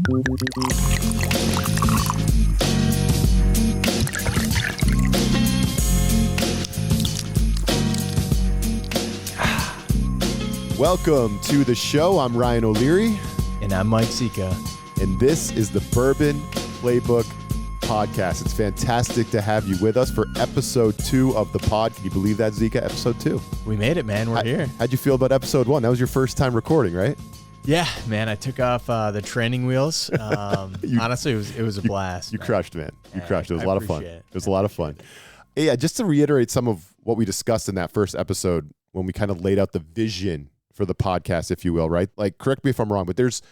Welcome to the show. I'm Ryan O'Leary. And I'm Mike Zika. And this is the Bourbon Playbook podcast. It's fantastic to have you with us for episode 2 of the pod. Can you believe that, Zika? Episode 2. We made it, man. We're here. How'd you feel about episode 1? That was your first time recording, right? Yeah, man. I took off the training wheels. Honestly, it was a blast. You crushed, man. You crushed. It was a lot of fun. It was a lot of fun. Yeah, just to reiterate some of what we discussed in that first episode when we kind of laid out the vision for the podcast, if you will, right? Like, correct me if I'm wrong, but there's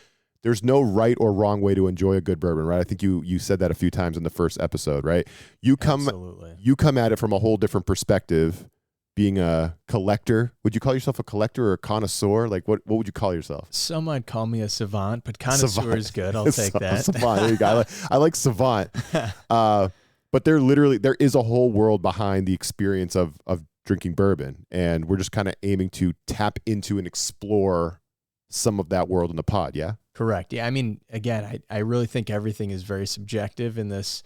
no right or wrong way to enjoy a good bourbon, right? I think you said that a few times in the first episode, right? Absolutely. You come at it from a whole different perspective, being a collector. Would you call yourself a collector or a connoisseur? Like, what would you call yourself? Some might call me a savant, but connoisseur is good. I'll take that. Savant, there you go. I like savant. But there is a whole world behind the experience of drinking bourbon, and we're just kind of aiming to tap into and explore some of that world in the pod. Yeah. Correct. Yeah. I mean, again, I really think everything is very subjective in this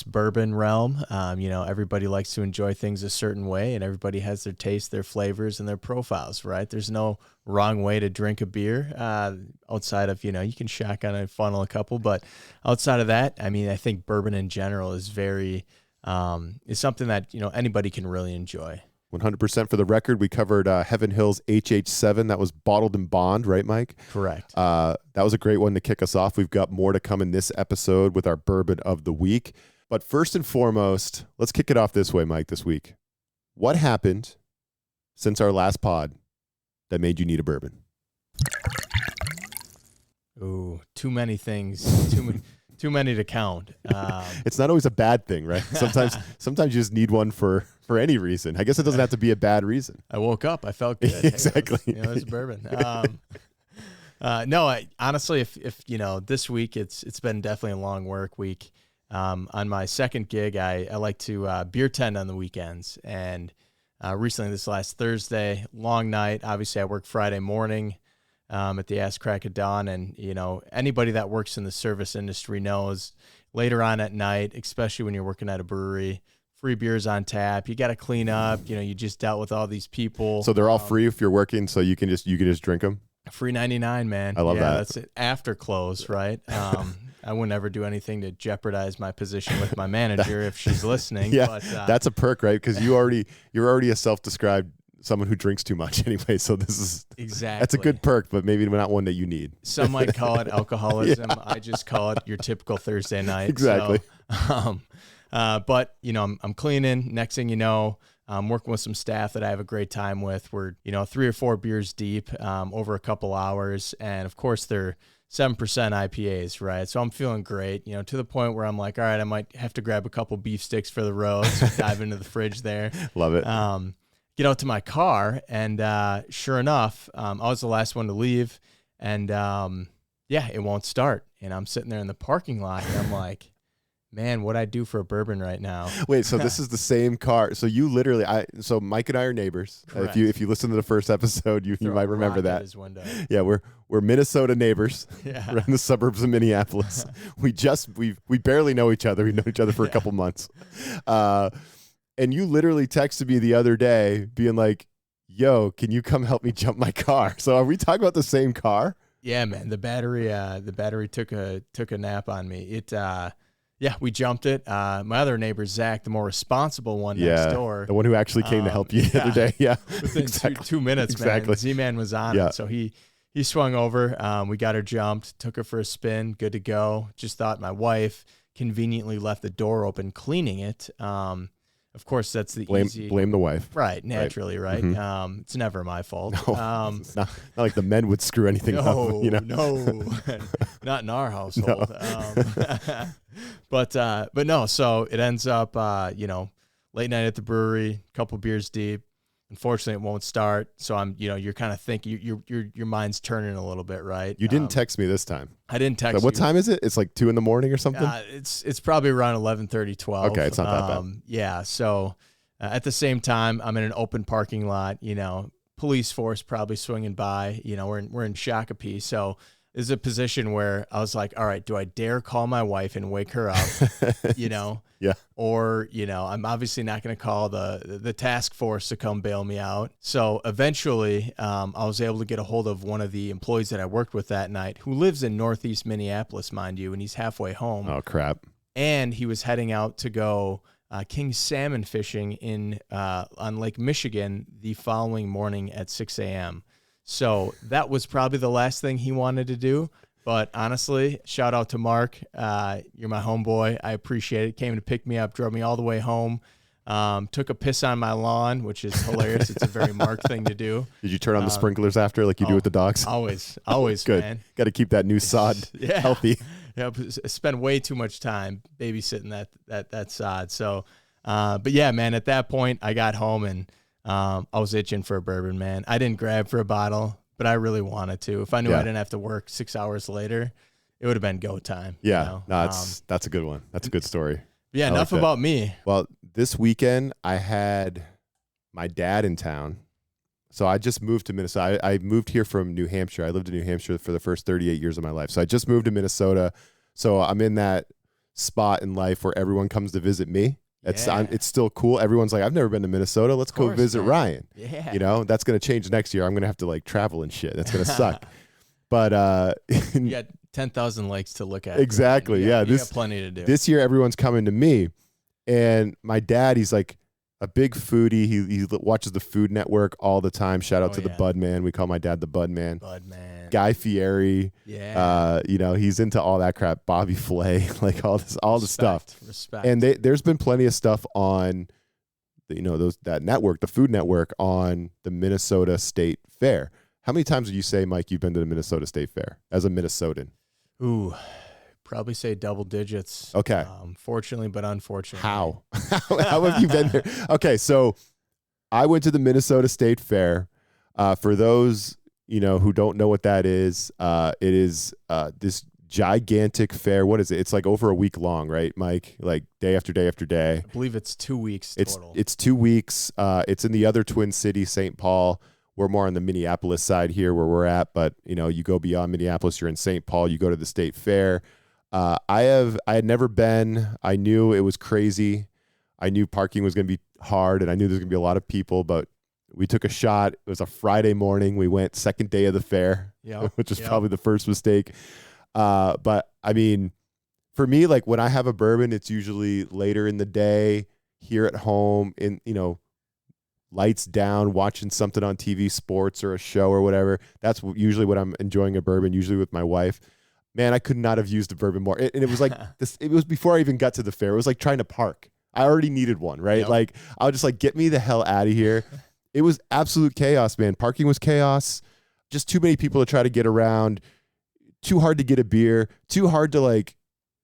bourbon realm. Everybody likes to enjoy things a certain way, and everybody has their taste, their flavors, and their profiles, right? There's no wrong way to drink a beer outside of, you can shotgun and funnel a couple, but outside of that, I mean, I think bourbon in general is is something that, anybody can really enjoy. 100% for the record. We covered Heaven Hill's HH7. That was bottled in bond, right, Mike? Correct. That was a great one to kick us off. We've got more to come in this episode with our bourbon of the week. But first and foremost, let's kick it off this way, Mike, this week. What happened since our last pod that made you need a bourbon? Ooh, too many things. Too many to count. It's not always a bad thing, right? Sometimes you just need one for any reason. I guess it doesn't have to be a bad reason. I woke up, I felt good. Exactly. It was bourbon. Honestly, if this week it's been definitely a long work week. On my second gig, I like to beer tend on the weekends, and recently this last Thursday, long night. Obviously, I work Friday morning at the ass crack of dawn, and anybody that works in the service industry knows later on at night, especially when you're working at a brewery, free beers on tap, you got to clean up. You just dealt with all these people, so they're all free if you're working, so you can just drink them. Free 99, man. I love that. That's it. After close, right? I would never do anything to jeopardize my position with my manager if she's listening. Yeah, but, that's a perk, right? Because you're already a self-described someone who drinks too much anyway. So this is exactly, that's a good perk, but maybe not one that you need. Some might call it alcoholism. Yeah. I just call it your typical Thursday night. Exactly. So, but I'm cleaning. Next thing you know, I'm working with some staff that I have a great time with. We're 3 or 4 beers deep over a couple hours, and of course they're 7% IPAs, right? So I'm feeling great, to the point where I'm like, all right, I might have to grab a couple beef sticks for the road. So dive into the fridge there. Love it. Get out to my car, and sure enough, I was the last one to leave, and it won't start. And I'm sitting there in the parking lot, and I'm like, man, what'd I do for a bourbon right now? Wait, so this is the same car. So you literally, so Mike and I are neighbors. Correct. If you listen to the first episode, you might remember that. His window. Yeah, we're Minnesota neighbors. Yeah. We're in the suburbs of Minneapolis. we barely know each other. We know each other for a couple months. And you literally texted me the other day being like, yo, can you come help me jump my car? So are we talking about the same car? Yeah, man. The battery took a nap on me. We jumped it. My other neighbor, Zach, the more responsible one next door. The one who actually came to help you the other day. Yeah. Within exactly. two minutes, exactly. man. Z-Man was on it. So he swung over. We got her jumped, took her for a spin, good to go. Just thought my wife conveniently left the door open cleaning it. Of course, that's the easy. Blame the wife. Right, naturally, right? Mm-hmm. It's never my fault. No, it's not like the men would screw anything up. No, not in our household. No. But no, so it ends up, late night at the brewery, couple beers deep. Unfortunately, it won't start. So I'm, you're kind of thinking, your mind's turning a little bit, right? You didn't text me this time. I didn't text you. What time is it? It's like 2 a.m. or something? It's probably around 11:30, 12. Okay, it's not that bad. Yeah, so at the same time, I'm in an open parking lot, police force probably swinging by. We're in Shakopee, so is a position where I was like, all right, do I dare call my wife and wake her up, you know? Yeah. Or, you know, I'm obviously not going to call the task force to come bail me out. So eventually I was able to get a hold of one of the employees that I worked with that night, who lives in Northeast Minneapolis, mind you, and he's halfway home. Oh, crap. And he was heading out to go king salmon fishing on Lake Michigan the following morning at 6 a.m. So that was probably the last thing he wanted to do. But honestly, shout out to Mark. You're my homeboy. I appreciate it. Came to pick me up, drove me all the way home. Took a piss on my lawn, which is hilarious. It's a very Mark thing to do. Did you turn on the sprinklers after like you do with the dogs? Always, Good. man. Got to keep that new sod healthy. Yeah, I spend way too much time babysitting that sod. So, but yeah, man, at that point I got home and I was itching for a bourbon, man. I didn't grab for a bottle, but I really wanted to. If I knew I didn't have to work 6 hours later, it would have been go time. Yeah, you know? no, that's a good one. That's a good story. Yeah, enough about me. Well, this weekend I had my dad in town. So I just moved to Minnesota. I moved here from New Hampshire. I lived in New Hampshire for the first 38 years of my life. So I just moved to Minnesota. So I'm in that spot in life where everyone comes to visit me. It's still cool. Everyone's like, I've never been to Minnesota. Let's go visit Ryan. Yeah. You know, that's going to change next year. I'm going to have to like travel and shit. That's going to suck. But you got 10,000 lakes to look at. Exactly. Yeah. You got plenty to do. This year, everyone's coming to me. And my dad, he's like a big foodie. He watches the Food Network all the time. Shout out to the Bud Man. We call my dad the Bud Man. Bud Man. Guy Fieri. Yeah. You know, he's into all that crap. Bobby Flay, like all the stuff. Respect. And there's been plenty of stuff on, that network, the Food Network, on the Minnesota State Fair. How many times would you say, Mike, you've been to the Minnesota State Fair as a Minnesotan? Ooh, probably say double digits. Okay. Fortunately, but unfortunately. How? How have you been there? Okay, so I went to the Minnesota State Fair. For those, who don't know what that is, it is this gigantic fair. What is it? It's like over a week long, right, Mike? Like day after day after day. I believe it's 2 weeks total. It's 2 weeks. It's in the other Twin City, St. Paul. We're more on the Minneapolis side here where we're at, but you go beyond Minneapolis, you're in St. Paul, you go to the State Fair. I had never been. I knew it was crazy. I knew parking was going to be hard, and I knew there's going to be a lot of people, but we took a shot. It was a Friday morning. We went second day of the fair, which was probably the first mistake. But I mean, for me, like when I have a bourbon, it's usually later in the day here at home lights down, watching something on TV, sports or a show or whatever. That's usually what I'm enjoying a bourbon, usually with my wife. Man, I could not have used a bourbon more. And it was like this. It was before I even got to the fair. It was like trying to park. I already needed one, right? Yep. Like I was just like, get me the hell out of here. It was absolute chaos, man. Parking was chaos. Just too many people to try to get around. Too hard to get a beer. Too hard to like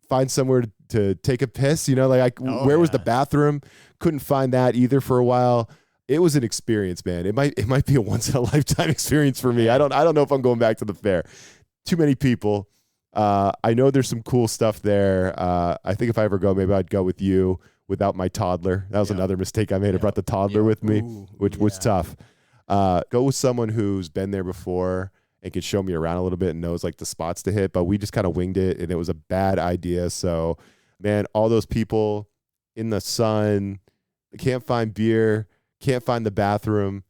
find somewhere to take a piss. Where was the bathroom? Couldn't find that either for a while. It was an experience, man. It might be a once in a lifetime experience for me. I don't know if I'm going back to the fair. Too many people. I know there's some cool stuff there. I think if I ever go, maybe I'd go with you without my toddler. That was another mistake I made. I brought the toddler with me, which was tough. Go with someone who's been there before and can show me around a little bit and knows like the spots to hit. But we just kind of winged it, and it was a bad idea. So, man, all those people in the sun, they can't find beer. Can't find the bathroom,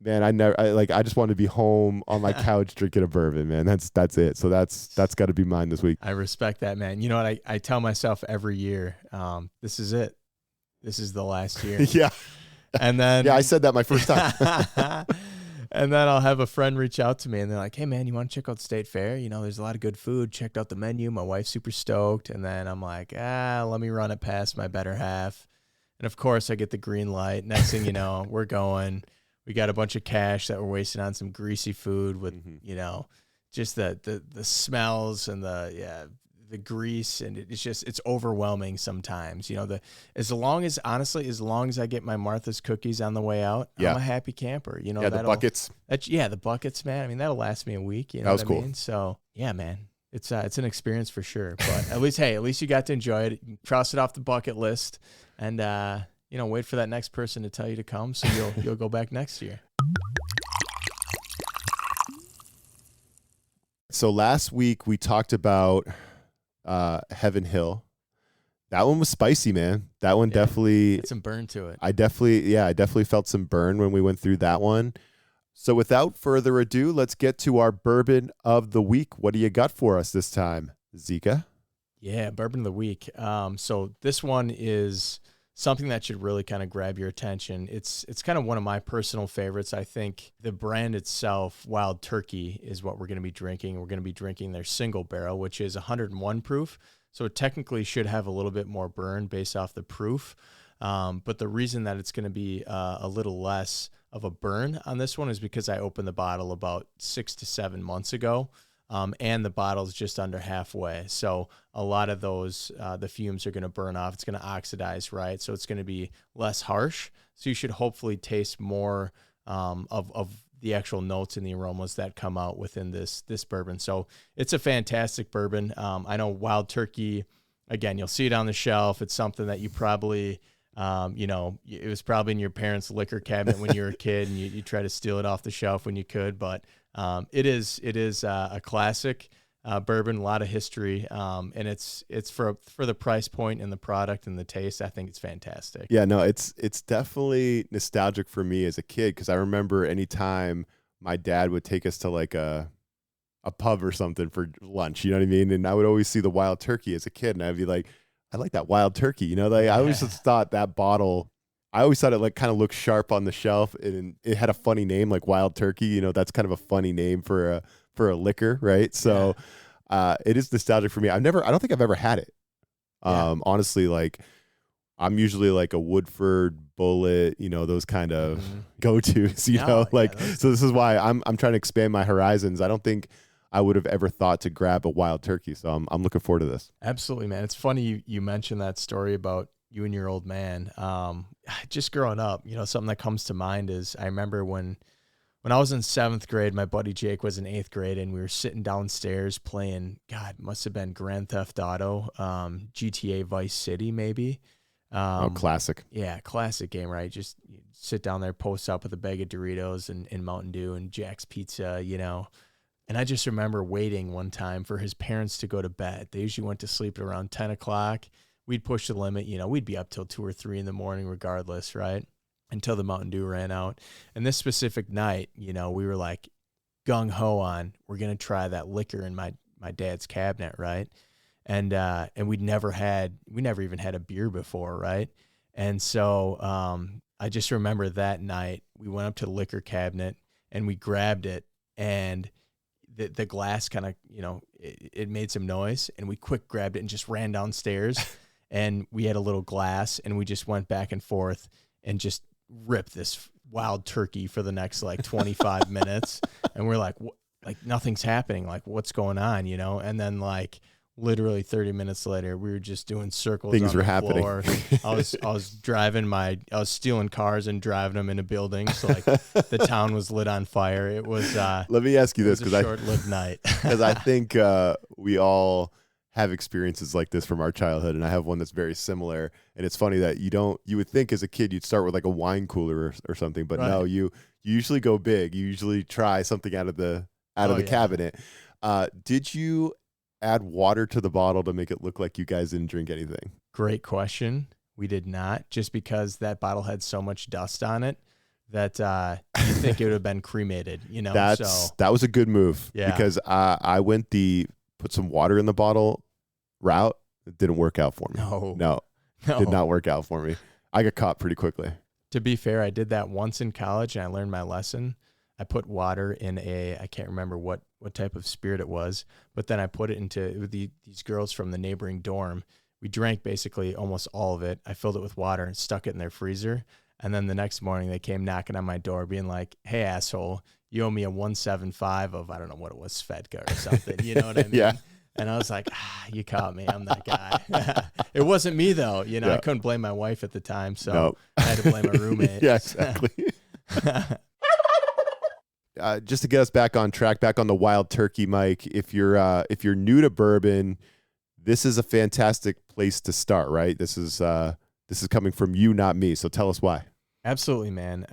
man. I just want to be home on my couch drinking a bourbon, man. That's it. So that's got to be mine this week. I respect that, man. You know what? I tell myself every year, this is it. This is the last year. Yeah. And then I said that my first time. And then I'll have a friend reach out to me and they're like, hey man, you want to check out the State Fair? There's a lot of good food. Checked out the menu. My wife's super stoked. And then I'm like, let me run it past my better half. And of course, I get the green light. Next thing you know, we're going. We got a bunch of cash that we're wasting on some greasy food with, just the smells and the grease, and it's overwhelming sometimes. As long as I get my Martha's cookies on the way out, I'm a happy camper. The buckets. The buckets, man. I mean, that'll last me a week. That was cool. So yeah, man. It's an experience for sure. But at least you got to enjoy it. You cross it off the bucket list. And, wait for that next person to tell you to come so you'll go back next year. So last week we talked about Heaven Hill. That one was spicy, man. That one definitely had some burn to it. I definitely felt some burn when we went through that one. So without further ado, let's get to our bourbon of the week. What do you got for us this time, Zika? Yeah, bourbon of the week. So this one is something that should really kind of grab your attention. It's kind of one of my personal favorites. I think the brand itself, Wild Turkey, is what we're going to be drinking. We're going to be drinking their single barrel, which is 101 proof. So it technically should have a little bit more burn based off the proof. But the reason that it's going to be a little less of a burn on this one is because I opened the bottle about 6 to 7 months ago. And the bottle's just under halfway. So a lot of those, the fumes are going to burn off. It's going to oxidize, right? So it's going to be less harsh. So you should hopefully taste more of the actual notes and the aromas that come out within this bourbon. So it's a fantastic bourbon. I know Wild Turkey, again, you'll see it on the shelf. It's something that you probably, it was probably in your parents' liquor cabinet when you were a kid, and you try to steal it off the shelf when you could. But it is a classic bourbon, a lot of history, and it's for the price point and the product and the taste. I think it's fantastic. Yeah, no, it's definitely nostalgic for me as a kid, because I remember anytime my dad would take us to like a pub or something for lunch, you know what I mean? And I would always see the Wild Turkey as a kid, and I'd be like, I like that Wild Turkey, you know? Like I always just thought that bottle. I always thought it like kind of looked sharp on the shelf, and it had a funny name like Wild Turkey. You know, that's kind of a funny name for a liquor, right? So it is nostalgic for me. I don't think I've ever had it. Honestly, like I'm usually like a Woodford, Bullet, you know, those kind of go-tos, you know, like, so this is why I'm trying to expand my horizons. I don't think I would have ever thought to grab a Wild Turkey. So I'm looking forward to this. Absolutely, man. It's funny you mentioned that story about you and your old man. Just growing up, you know, something that comes to mind is I remember when I was in 7th grade, my buddy Jake was in 8th grade, and we were sitting downstairs playing, God, must have been Grand Theft Auto, GTA Vice City, maybe. Classic. Yeah, classic game, right? Just sit down there, post up with a bag of Doritos and Mountain Dew and Jack's Pizza, you know. And I just remember waiting one time for his parents to go to bed. They usually went to sleep at around 10 o'clock. We'd push the limit, you know, we'd be up till 2 or 3 in the morning regardless, right? Until the Mountain Dew ran out. And this specific night, you know, we were like gung-ho on, we're going to try that liquor in my dad's cabinet, right? And we never even had a beer before, right? And so I just remember that night we went up to the liquor cabinet and we grabbed it, and the glass kind of, you know, it made some noise, and we quick grabbed it and just ran downstairs. And we had a little glass, and we just went back and forth and just ripped this Wild Turkey for the next like 25 minutes. And we're like, nothing's happening. Like, what's going on, you know? And then like literally 30 minutes later, we were just doing circles. Things on were the happening. Floor. I was stealing cars and driving them into buildings. So like the town was lit on fire. It was, let me ask you this, because short-lived night. Because I think we all have experiences like this from our childhood, and I have one that's very similar. And it's funny that you would think as a kid you'd start with like a wine cooler or something, but no, you usually go big. You usually try something out of the cabinet. Did you add water to the bottle to make it look like you guys didn't drink anything? Great question. We did not, just because that bottle had so much dust on it that you think it would have been cremated, you know? That was a good move, because I went put some water in the bottle route. It didn't work out for me. No, did not work out for me. I got caught pretty quickly. To be fair, I did that once in college, and I learned my lesson. I put water in I can't remember what type of spirit it was, but then I put it into these girls from the neighboring dorm. We drank basically almost all of it. I filled it with water and stuck it in their freezer. And then the next morning they came knocking on my door being like, "Hey, asshole, you owe me a 175 of," I don't know what it was, Svedka or something. You know what I mean? Yeah. And I was like, you caught me. I'm that guy. It wasn't me though. You know, I couldn't blame my wife at the time. So I had to blame my roommate. Yeah, exactly. Just to get us back on track, back on the Wild Turkey, Mike, if you're new to bourbon, this is a fantastic place to start, right? This is coming from you, not me. So tell us why. Absolutely, man.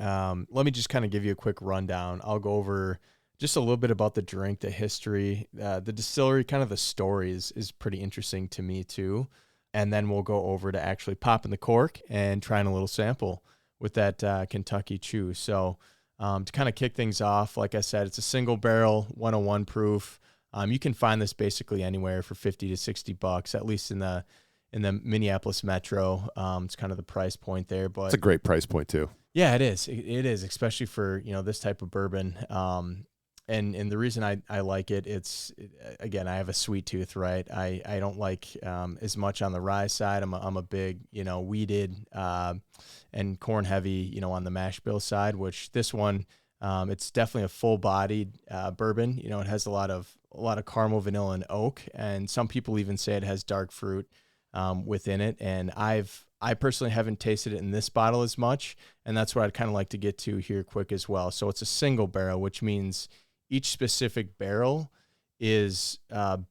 Let me just kind of give you a quick rundown. I'll go over just a little bit about the drink, the history, the distillery, kind of the story is pretty interesting to me too. And then we'll go over to actually popping the cork and trying a little sample with that Kentucky Chew. So to kind of kick things off, like I said, it's a single barrel, 101 proof. You can find this basically anywhere for $50 to $60, at least in the Minneapolis metro. It's kind of the price point there, but it's a great price point too. Yeah, it is. It is, especially for, this type of bourbon. And the reason I like it, again, I have a sweet tooth, right? I don't like as much on the rye side. I'm a big, weeded and corn heavy, on the mash bill side, which this one, it's definitely a full bodied bourbon. It has a lot of caramel, vanilla, and oak. And some people even say it has dark fruit within it. And I personally haven't tasted it in this bottle as much. And that's what I'd kind of like to get to here quick as well. So it's a single barrel, which means each specific barrel is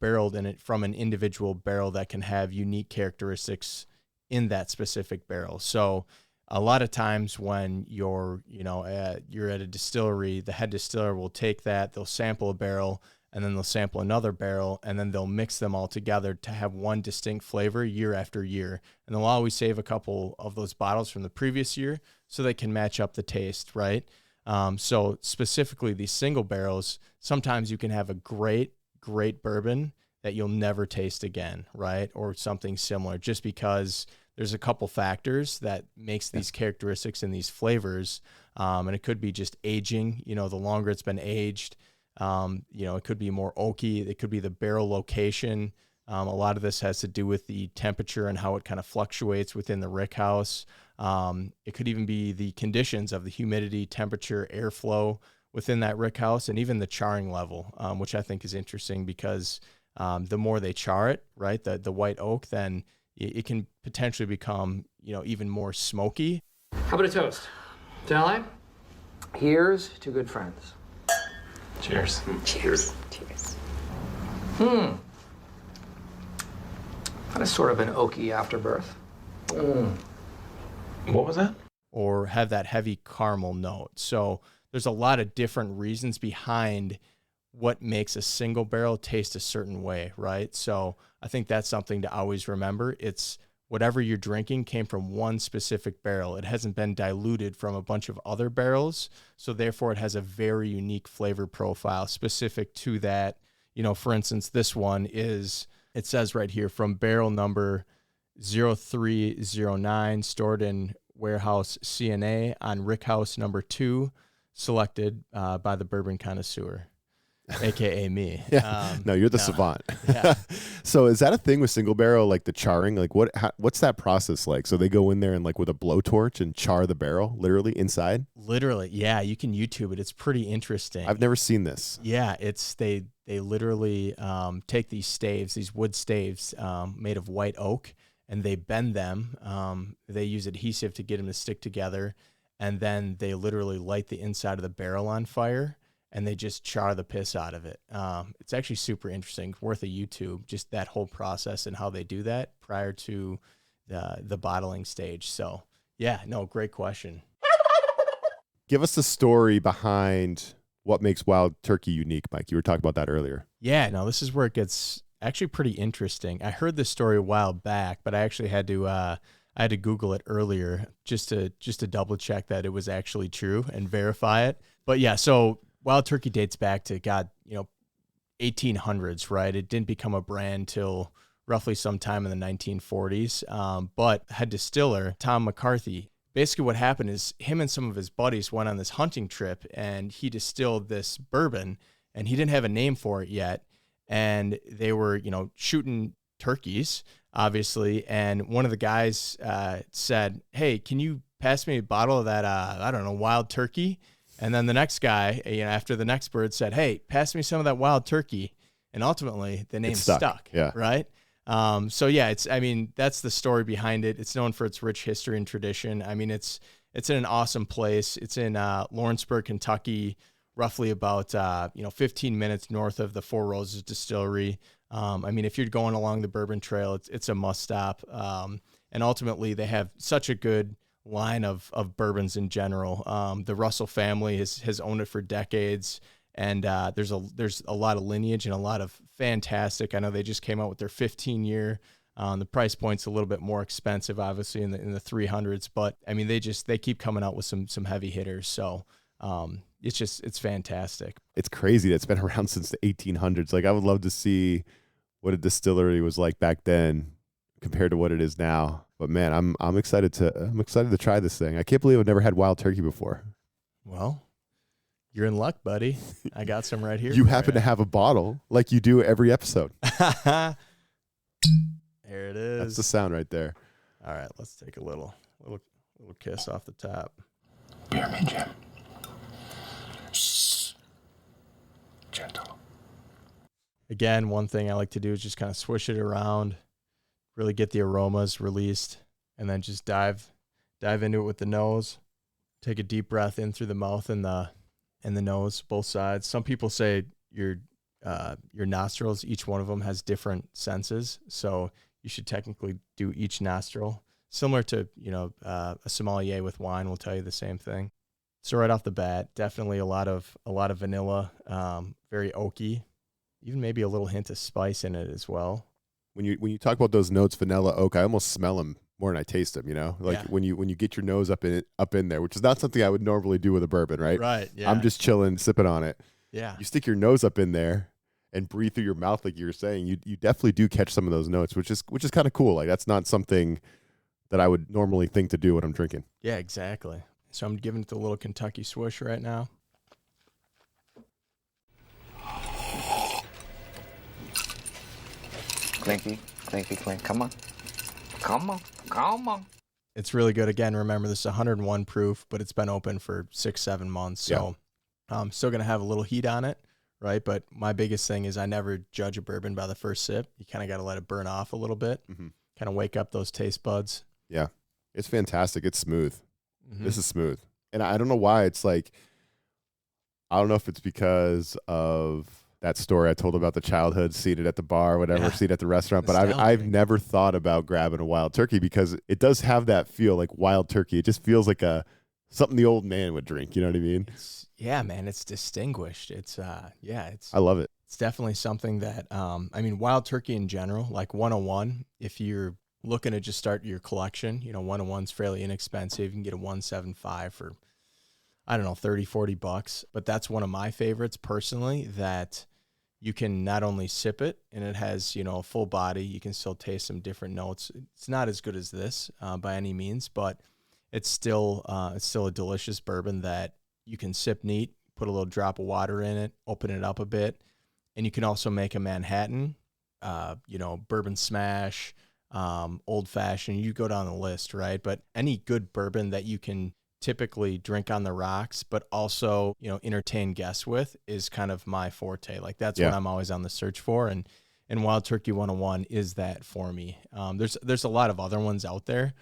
barreled in it from an individual barrel that can have unique characteristics in that specific barrel. So a lot of times when you're at a distillery, the head distiller will take that, they'll sample a barrel, and then they'll sample another barrel, and then they'll mix them all together to have one distinct flavor year after year. And they'll always save a couple of those bottles from the previous year so they can match up the taste, right? So specifically these single barrels, sometimes you can have a great bourbon that you'll never taste again, right? Or something similar, just because there's a couple factors that makes these characteristics and these flavors. And it could be just aging, the longer it's been aged, it could be more oaky. It could be the barrel location. A lot of this has to do with the temperature and how it kind of fluctuates within the rick house. It could even be the conditions of the humidity, temperature, airflow within that rick house, and even the charring level, which I think is interesting because the more they char it, right, the white oak, then it can potentially become, even more smoky. How about a toast? Shall I? Here's to good friends. Cheers. Cheers. Cheers. That is sort of an oaky afterbirth. What was that? Or have that heavy caramel note. So there's a lot of different reasons behind what makes a single barrel taste a certain way, right? So I think that's something to always remember. It's whatever you're drinking came from one specific barrel. It hasn't been diluted from a bunch of other barrels. So therefore it has a very unique flavor profile specific to that. For instance, this one is, it says right here, from barrel number 0309, stored in warehouse CNA on Rickhouse number 2, selected by the bourbon connoisseur, aka me. No, you're the savant. Yeah. So is that a thing with single barrel, like the charring? Like what's that process like? So they go in there and like with a blowtorch and char the barrel, literally inside? Literally, yeah. You can YouTube it. It's pretty interesting. I've never seen this. Yeah, they literally take these staves, these wood staves made of white oak, and they bend them. They use adhesive to get them to stick together, and then they literally light the inside of the barrel on fire, and they just char the piss out of it. It's actually super interesting. It's worth a YouTube, just that whole process and how they do that prior to the bottling stage. So yeah, no, great question. Give us the story behind what makes Wild Turkey unique, Mike. You were talking about that earlier. Yeah, no, this is where it gets actually pretty interesting. I heard this story a while back, but I actually had to Google it earlier just to double check that it was actually true and verify it. But yeah, so Wild Turkey dates back to 1800s, right? It didn't become a brand till roughly sometime in the 1940s. But head distiller Tom McCarthy, basically what happened is him and some of his buddies went on this hunting trip, and he distilled this bourbon, and he didn't have a name for it yet. And they were, shooting turkeys, obviously. And one of the guys said, "Hey, can you pass me a bottle of that, Wild Turkey?" And then the next guy, after the next bird, said, "Hey, pass me some of that Wild Turkey." And ultimately the name stuck. Yeah. Right. So yeah, that's the story behind it. It's known for its rich history and tradition. I mean, it's in an awesome place. It's in Lawrenceburg, Kentucky, roughly about 15 minutes north of the Four Roses Distillery. If you're going along the Bourbon Trail, it's a must stop. And ultimately, they have such a good line of bourbons in general. The Russell family has owned it for decades, And there's a lot of lineage and a lot of fantastic. I know they just came out with their 15-year. The price point's a little bit more expensive, obviously in the 300s, but I mean they keep coming out with some heavy hitters. So it's fantastic. It's crazy that it's been around since the 1800s. Like I would love to see what a distillery was like back then compared to what it is now. But man, I'm excited to try this thing. I can't believe I've never had wild turkey before. Well, you're in luck, buddy. I got some right here. You happen to have a bottle like you do every episode. There it is. That's the sound right there. All right, let's take a little kiss off the top. Pyramid Jim. Shh. Gentle. Again, one thing I like to do is just kind of swish it around, really get the aromas released, and then just dive into it with the nose. Take a deep breath in through the mouth and the nose, both sides. Some people say your nostrils, each one of them has different senses, so you should technically do each nostril. Similar to a sommelier with wine will tell you the same thing. So right off the bat, definitely a lot of vanilla, very oaky, even maybe a little hint of spice in it as well. When you talk about those notes, vanilla, oak, I almost smell them more than I taste them. When you get your nose up in there, which is not something I would normally do with a bourbon, right? Right. Yeah. I'm just chilling, sipping on it. Yeah. You stick your nose up in there and breathe through your mouth, like you were saying. You definitely do catch some of those notes, which is kind of cool. Like that's not something that I would normally think to do when I'm drinking. Yeah, exactly. So I'm giving it a little Kentucky swish right now. Clinky, clinky, clink. Come on. It's really good. Again, remember this is 101 proof, but it's been open for 6-7 months. So I'm still going to have a little heat on it, right? But my biggest thing is I never judge a bourbon by the first sip. You kind of got to let it burn off a little bit, kind of wake up those taste buds. Yeah, it's fantastic. It's smooth. This is smooth. And I don't know why it's like, I don't know if it's because of that story I told about the childhood, seated at the bar, whatever, seated at the restaurant. But I've never thought about grabbing a wild turkey because it does have that feel like wild turkey. It just feels like something the old man would drink. You know what I mean? Man, it's distinguished. I love it. It's definitely something that, wild turkey in general, like 101, if you're looking to just start your collection, 101's fairly inexpensive. You can get a 175 for, I don't know, $30-$40. But that's one of my favorites personally, that you can not only sip it and it has, a full body, you can still taste some different notes. It's not as good as this by any means, but it's still a delicious bourbon that you can sip neat, put a little drop of water in it, open it up a bit. And you can also make a Manhattan, bourbon smash, old fashioned, you go down the list, right? But any good bourbon that you can typically drink on the rocks, but also, entertain guests with is kind of my forte. Like that's what I'm always on the search for. And Wild Turkey 101 is that for me. There's a lot of other ones out there,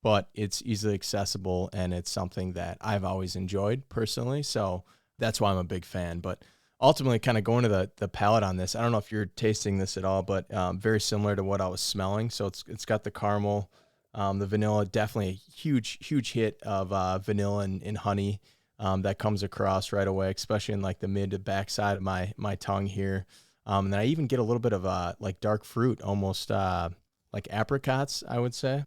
but it's easily accessible and it's something that I've always enjoyed personally. So that's why I'm a big fan. But ultimately, kind of going to the palate on this, I don't know if you're tasting this at all, but very similar to what I was smelling. So it's got the caramel, the vanilla, definitely a huge hit of vanilla and honey that comes across right away, especially in like the mid to back side of my tongue here. And then I even get a little bit of like dark fruit, almost like apricots, I would say.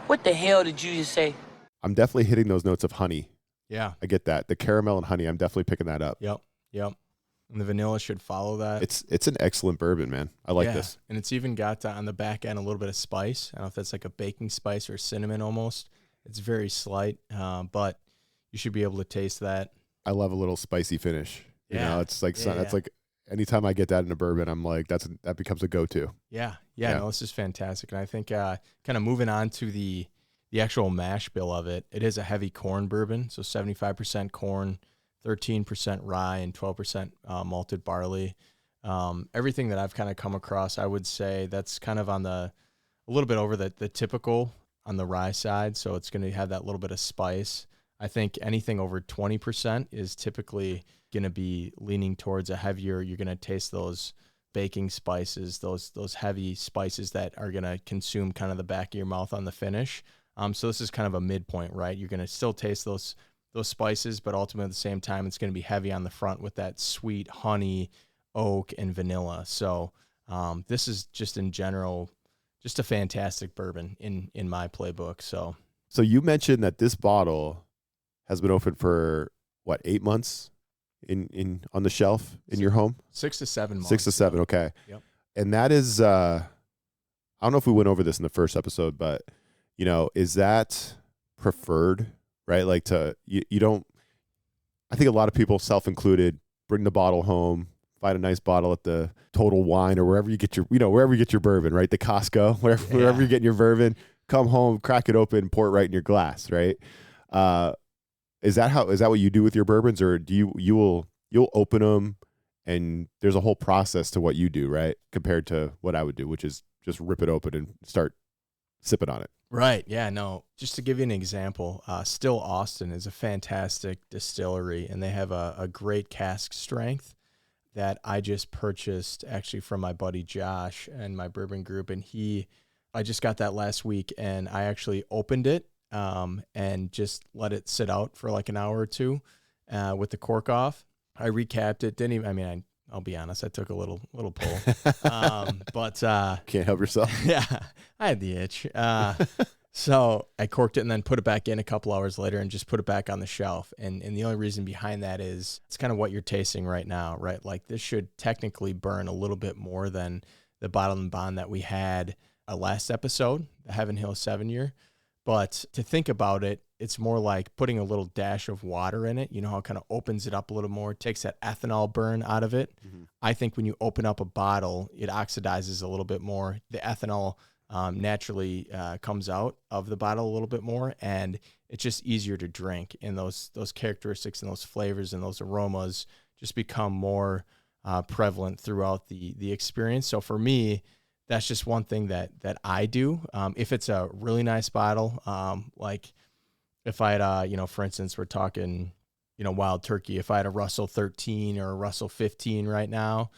What the hell did you just say? I'm definitely hitting those notes of honey. Yeah. I get that. The caramel and honey, I'm definitely picking that up. Yep. And the vanilla should follow that. It's an excellent bourbon, man. I like this. And it's even got on the back end a little bit of spice. I don't know if that's like a baking spice or cinnamon almost. It's very slight, but you should be able to taste that. I love a little spicy finish. Yeah. It's like that's like anytime I get that in a bourbon, I'm like that becomes a go-to. Yeah. No, this is fantastic. And I think kind of moving on to the actual mash bill of it, it is a heavy corn bourbon, so 75% corn, 13% rye, and 12% malted barley. Everything that I've kind of come across, I would say that's kind of on a little bit over the typical on the rye side, so it's going to have that little bit of spice. I think anything over 20% is typically going to be leaning towards a heavier. You're going to taste those baking spices, those heavy spices that are going to consume kind of the back of your mouth on the finish. So this is kind of a midpoint, right? You're going to still taste those those spices, but ultimately at the same time, it's going to be heavy on the front with that sweet honey, oak, and vanilla. So this is just in general, just a fantastic bourbon in my playbook. So you mentioned that this bottle has been open for what, 8 months in on the shelf in your home? 6 to 7 months. 6 to 7. Okay. Yep. And that is, I don't know if we went over this in the first episode, but is that preferred, right? Like you don't, I think a lot of people, self-included, bring the bottle home, find a nice bottle at the Total Wine or wherever you get your, wherever you get your bourbon, right? The Costco, wherever you're getting your bourbon, come home, crack it open, pour it right in your glass, right? Is that what you do with your bourbons, or do you'll open them and there's a whole process to what you do, right? Compared to what I would do, which is just rip it open and start sipping on it. Right. Yeah, no, just to give you an example, Still Austin is a fantastic distillery, and they have a great cask strength that I just purchased actually from my buddy Josh and my bourbon group. And I just got that last week, and I actually opened it and just let it sit out for like an hour or two with the cork off. I recapped it. I'll be honest, I took a little pull, but can't help yourself. Yeah, I had the itch. So I corked it and then put it back in a couple hours later and just put it back on the shelf. And the only reason behind that is it's kind of what you're tasting right now, right? Like this should technically burn a little bit more than the Bottled and Bond that we had last episode, the Heaven Hill 7-year. But to think about it, it's more like putting a little dash of water in it. You know how it kind of opens it up a little more, takes that ethanol burn out of it. Mm-hmm. I think when you open up a bottle, it oxidizes a little bit more. The ethanol naturally comes out of the bottle a little bit more, and it's just easier to drink. And those characteristics and those flavors and those aromas just become more prevalent throughout the experience. So for me, that's just one thing that I do. If it's a really nice bottle, like if I had, for instance, we're talking, Wild Turkey. If I had a Russell 13 or a Russell 15 right now,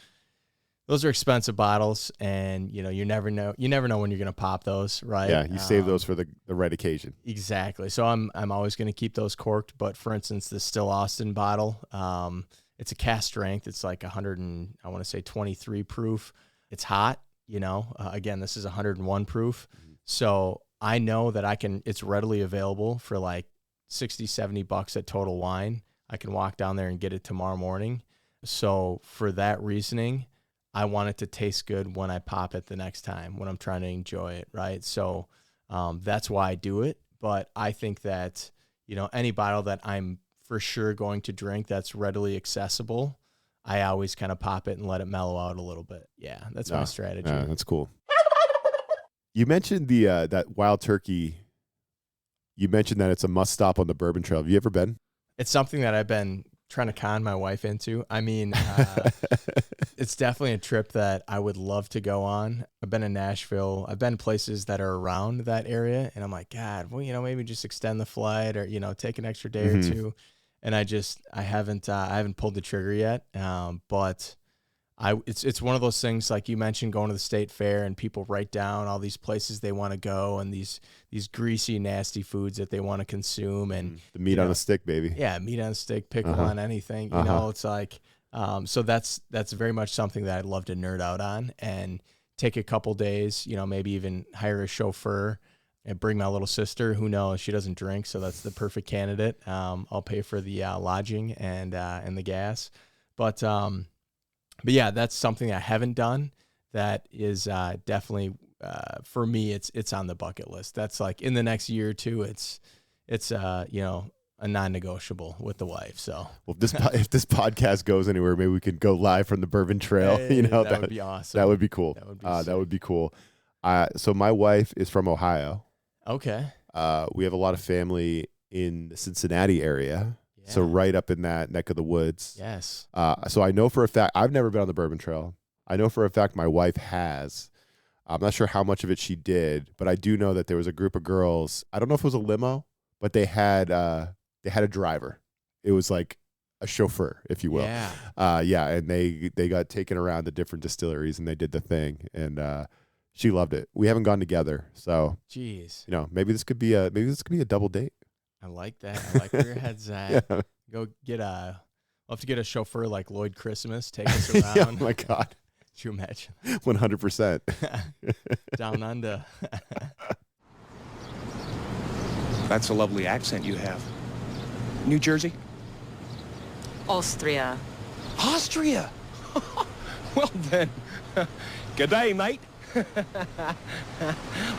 those are expensive bottles, and you never know when you're gonna pop those, right? Yeah, you save those for the right occasion. Exactly. So I'm always gonna keep those corked. But for instance, the Still Austin bottle, it's a cask strength. It's like 23 proof. It's hot. Again, this is 101 proof. Mm-hmm. So I know that it's readily available for like $60-$70 at Total Wine. I can walk down there and get it tomorrow morning. So for that reasoning, I want it to taste good when I pop it the next time, when I'm trying to enjoy it. Right. So that's why I do it. But I think that, any bottle that I'm for sure going to drink that's readily accessible, I always kind of pop it and let it mellow out a little bit. Yeah, that's my strategy. Yeah, that's cool. You mentioned that Wild Turkey. You mentioned that it's a must stop on the Bourbon Trail. Have you ever been? It's something that I've been trying to con my wife into. I mean, it's definitely a trip that I would love to go on. I've been in Nashville. I've been places that are around that area, and I'm like, God, well, maybe just extend the flight or take an extra day or two. And I haven't pulled the trigger yet. But it's one of those things, like you mentioned, going to the state fair and people write down all these places they want to go and these greasy, nasty foods that they want to consume, and the meat on a stick, baby. Yeah, meat on a stick, pickle on anything. It's like so that's very much something that I'd love to nerd out on and take a couple days. Maybe even hire a chauffeur. And bring my little sister. Who knows? She doesn't drink, so that's the perfect candidate. I'll pay for the lodging and the gas, but yeah, that's something I haven't done. That is definitely for me. It's on the bucket list. That's like in the next year or two. It's a non-negotiable with the wife. So well, if this podcast goes anywhere, maybe we could go live from the Bourbon Trail. Hey, that would be awesome. That would be cool. That would be cool. So my wife is from Ohio. Okay. We have a lot of family in the Cincinnati area, so right up in that neck of the woods. Yes. So I know for a fact, I've never been on the Bourbon Trail. I know for a fact my wife has. I'm not sure how much of it she did, but I do know that there was a group of girls. I don't know if it was a limo, but they had a driver. It was like a chauffeur, if you will. Yeah. And they got taken around the different distilleries and they did the thing, and she loved it. We haven't gone together, so jeez. Maybe this could be a double date. I like that. I like where your head's at. Yeah. Go get a. We'll have to get a chauffeur like Lloyd Christmas, take us around. Yeah, oh my God. Could you imagine? 100%. Down under. That's a lovely accent you have. New Jersey? Austria. Austria? Well then, good day, mate.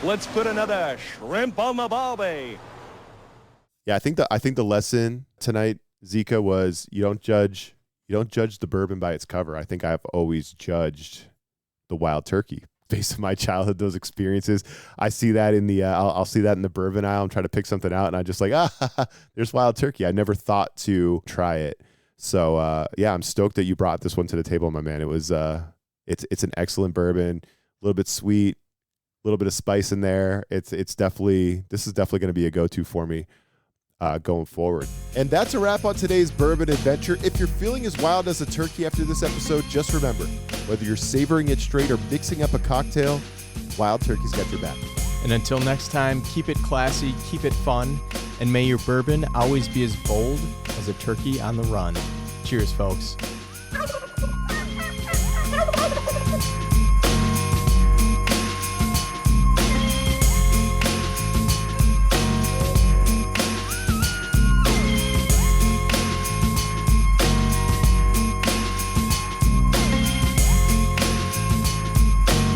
Let's put another shrimp on the barbie. Yeah, I think the lesson tonight, Zika, was you don't judge the bourbon by its cover. I think I've always judged the wild turkey based on my childhood, those experiences. I see that in the I'll see that in the bourbon aisle. I'm trying to pick something out, and I just like, there's wild turkey. I never thought to try it. So yeah, I'm stoked that you brought this one to the table, my man. It was it's an excellent bourbon, a little bit sweet, a little bit of spice in there. This is definitely going to be a go-to for me going forward. And that's a wrap on today's bourbon adventure. If you're feeling as wild as a turkey after this episode, just remember, whether you're savoring it straight or mixing up a cocktail, Wild Turkey's got your back. And until next time, keep it classy, keep it fun, and may your bourbon always be as bold as a turkey on the run. Cheers, folks.